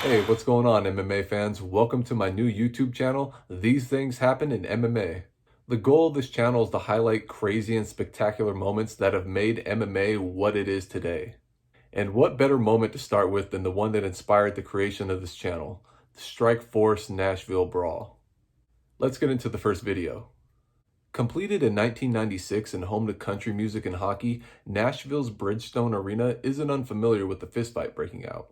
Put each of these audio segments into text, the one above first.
Hey, what's going on, MMA fans? Welcome to my new YouTube channel, These Things Happen in MMA. The goal of this channel is to highlight crazy and spectacular moments that have made MMA what it is today. And what better moment to start with than the one that inspired the creation of this channel, the Strikeforce Nashville Brawl. Let's get into the first video. Completed in 1996 and home to country music and hockey, Nashville's Bridgestone Arena isn't unfamiliar with the fistfight breaking out.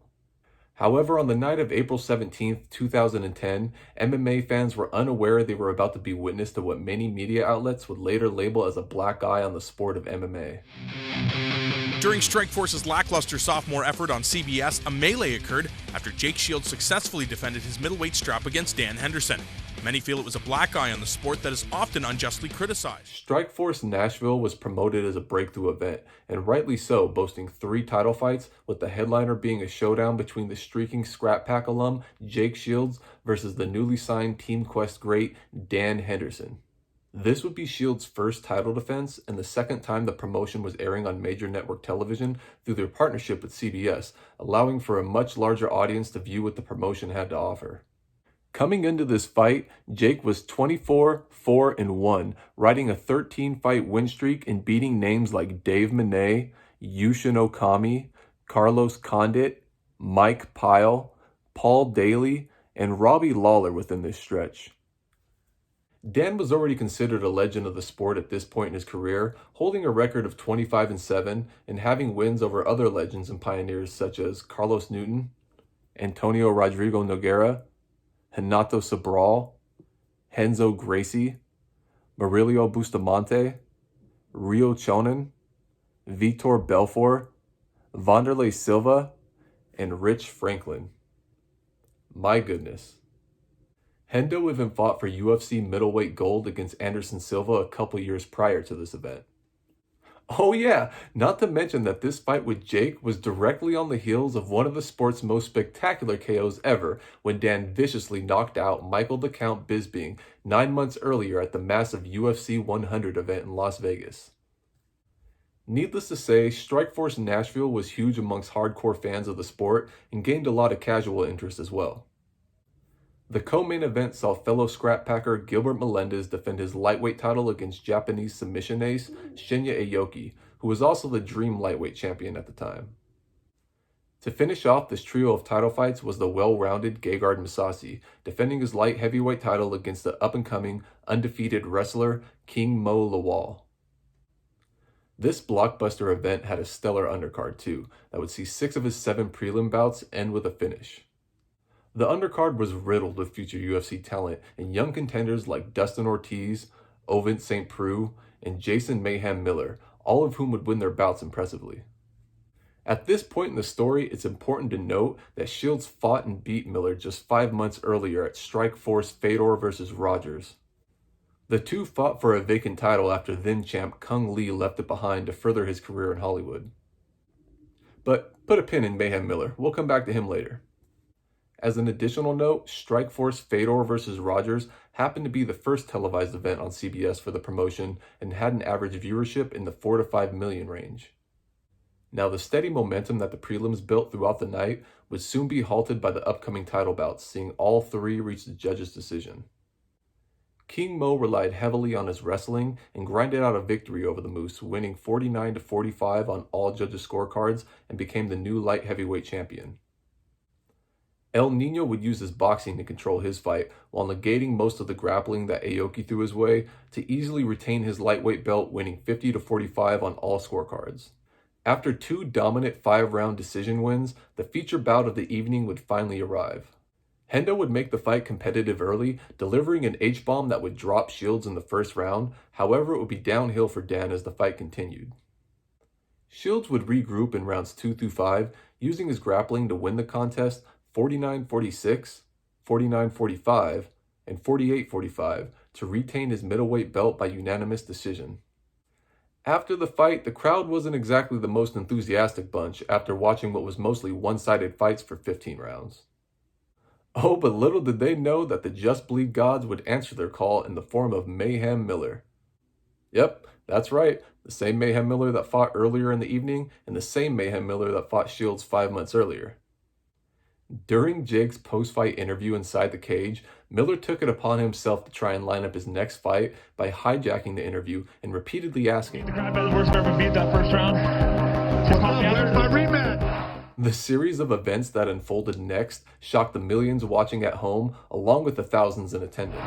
However, on the night of April 17, 2010, MMA fans were unaware they were about to be witness to what many media outlets would later label as a black eye on the sport of MMA. During Strikeforce's lackluster sophomore effort on CBS, a melee occurred after Jake Shields successfully defended his middleweight strap against Dan Henderson. Many feel it was a black eye on the sport that is often unjustly criticized. Strikeforce Nashville was promoted as a breakthrough event, and rightly so, boasting 3 title fights, with the headliner being a showdown between the streaking Scrap Pack alum Jake Shields versus the newly signed Team Quest great Dan Henderson. This would be Shields' first title defense and the second time the promotion was airing on major network television through their partnership with CBS, allowing for a much larger audience to view what the promotion had to offer. Coming into this fight, Jake was 24-4-1, riding a 13-fight win streak and beating names like Dave Monet, Yushin Okami, Carlos Condit, Mike Pyle, Paul Daly, and Robbie Lawler within this stretch. Dan was already considered a legend of the sport at this point in his career, holding a record of 25-7 and having wins over other legends and pioneers such as Carlos Newton, Antonio Rodrigo Nogueira, Renato Sobral, Renzo Gracie, Murillo Bustamante, Rio Chonen, Vitor Belfort, Wanderlei Silva, and Rich Franklin. My goodness. Hendo even fought for UFC middleweight gold against Anderson Silva a couple years prior to this event. Oh yeah, not to mention that this fight with Jake was directly on the heels of one of the sport's most spectacular KOs ever when Dan viciously knocked out Michael the Count Bisping 9 months earlier at the massive UFC 100 event in Las Vegas. Needless to say, Strikeforce Nashville was huge amongst hardcore fans of the sport and gained a lot of casual interest as well. The co-main event saw fellow scrap packer Gilbert Melendez defend his lightweight title against Japanese submission ace Shinya Aoki, who was also the Dream lightweight champion at the time. To finish off this trio of title fights was the well-rounded Gegard Mousasi, defending his light heavyweight title against the up-and-coming, undefeated wrestler King Mo Lawal. This blockbuster event had a stellar undercard too, that would see 6 of his 7 prelim bouts end with a finish. The undercard was riddled with future UFC talent and young contenders like Dustin Ortiz, Ovince St. Preux, and Jason Mayhem Miller, all of whom would win their bouts impressively. At this point in the story, it's important to note that Shields fought and beat Miller just 5 months earlier at Strikeforce Fedor vs. Rogers. The two fought for a vacant title after then-champ Kung Lee left it behind to further his career in Hollywood. But put a pin in Mayhem Miller, we'll come back to him later. As an additional note, Strikeforce Fedor vs. Rogers happened to be the first televised event on CBS for the promotion and had an average viewership in the 4 to 5 million range. Now, the steady momentum that the prelims built throughout the night would soon be halted by the upcoming title bouts, seeing all 3 reach the judge's decision. King Mo relied heavily on his wrestling and grinded out a victory over the Moose, winning 49-45 on all judges' scorecards and became the new light heavyweight champion. El Nino would use his boxing to control his fight, while negating most of the grappling that Aoki threw his way to easily retain his lightweight belt, winning 50-45 on all scorecards. After 2 dominant 5-round decision wins, the feature bout of the evening would finally arrive. Hendo would make the fight competitive early, delivering an H-bomb that would drop Shields in the first round. However, it would be downhill for Dan as the fight continued. Shields would regroup in rounds 2 through 5, using his grappling to win the contest 49-46, 49-45, and 48-45 to retain his middleweight belt by unanimous decision. After the fight, the crowd wasn't exactly the most enthusiastic bunch after watching what was mostly one-sided fights for 15 rounds. Oh, but little did they know that the Just Bleed gods would answer their call in the form of Mayhem Miller. Yep, that's right, the same Mayhem Miller that fought earlier in the evening and the same Mayhem Miller that fought Shields 5 months earlier. During Jake's post-fight interview inside the cage, Miller took it upon himself to try and line up his next fight by hijacking the interview and repeatedly asking, The crap out of the worst ever beat that first round. Where's my rematch? The series of events that unfolded next shocked the millions watching at home, along with the thousands in attendance.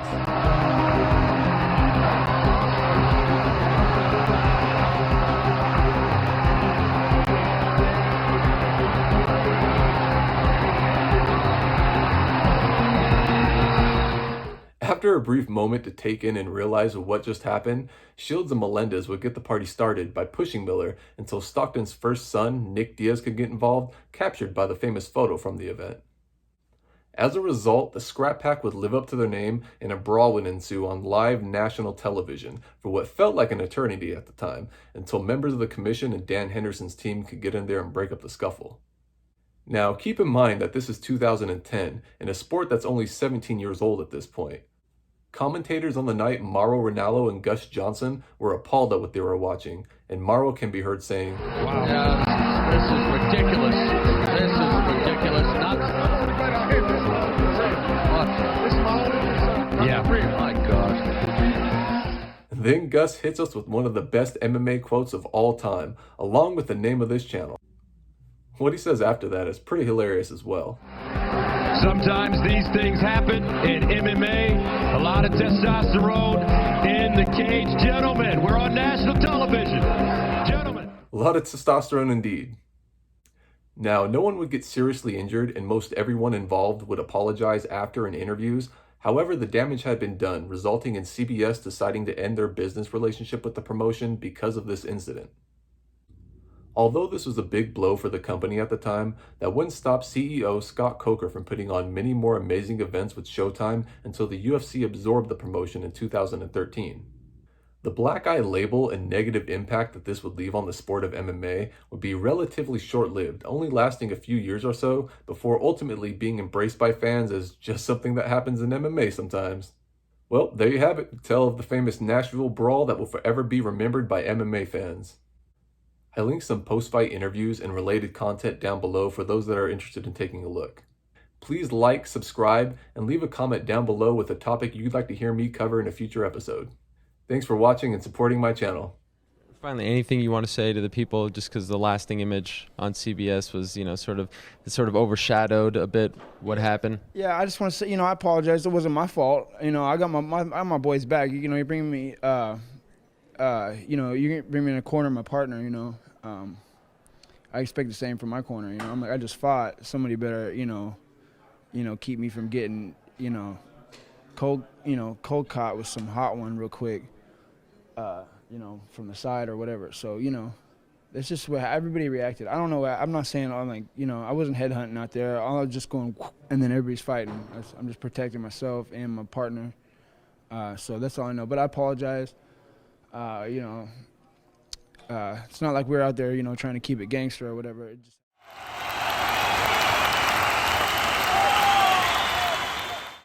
After a brief moment to take in and realize what just happened, Shields and Melendez would get the party started by pushing Miller until Stockton's first son, Nick Diaz, could get involved, captured by the famous photo from the event. As a result, the Scrap Pack would live up to their name and a brawl would ensue on live national television for what felt like an eternity at the time, until members of the commission and Dan Henderson's team could get in there and break up the scuffle. Now, keep in mind that this is 2010 and a sport that's only 17 years old at this point. Commentators on the night, Mauro Ranallo and Gus Johnson, were appalled at what they were watching, and Mauro can be heard saying, "Wow, yeah, this is ridiculous. This is ridiculous. Yeah, my gosh." Then Gus hits us with one of the best MMA quotes of all time, along with the name of this channel. What he says after that is pretty hilarious as well. Sometimes these things happen in MMA. A lot of testosterone in the cage. Gentlemen, we're on national television. Gentlemen. A lot of testosterone indeed. Now, no one would get seriously injured and most everyone involved would apologize after in interviews. However, the damage had been done, resulting in CBS deciding to end their business relationship with the promotion because of this incident. Although this was a big blow for the company at the time, that wouldn't stop CEO Scott Coker from putting on many more amazing events with Showtime until the UFC absorbed the promotion in 2013. The black eye label and negative impact that this would leave on the sport of MMA would be relatively short-lived, only lasting a few years or so before ultimately being embraced by fans as just something that happens in MMA sometimes. Well, there you have it, the tale of the famous Nashville Brawl that will forever be remembered by MMA fans. I linked some post-fight interviews and related content down below for those that are interested in taking a look. Please like, subscribe, and leave a comment down below with a topic you'd like to hear me cover in a future episode. Thanks for watching and supporting my channel. Finally, anything you want to say to the people, just because the lasting image on CBS was, sort of overshadowed a bit what happened? Yeah, I just want to say, I apologize. It wasn't my fault. I got my boys back. You bring me, you bring me in a corner of my partner, I expect the same from my corner, I'm like, I just fought. Somebody better, keep me from getting, cold caught with some hot one real quick, from the side or whatever. So, that's just what everybody reacted. I don't know. I'm not saying I wasn't headhunting out there. I was just going, and then everybody's fighting. I'm just protecting myself and my partner. So that's all I know. But I apologize. It's not like we're out there, trying to keep it gangster or whatever.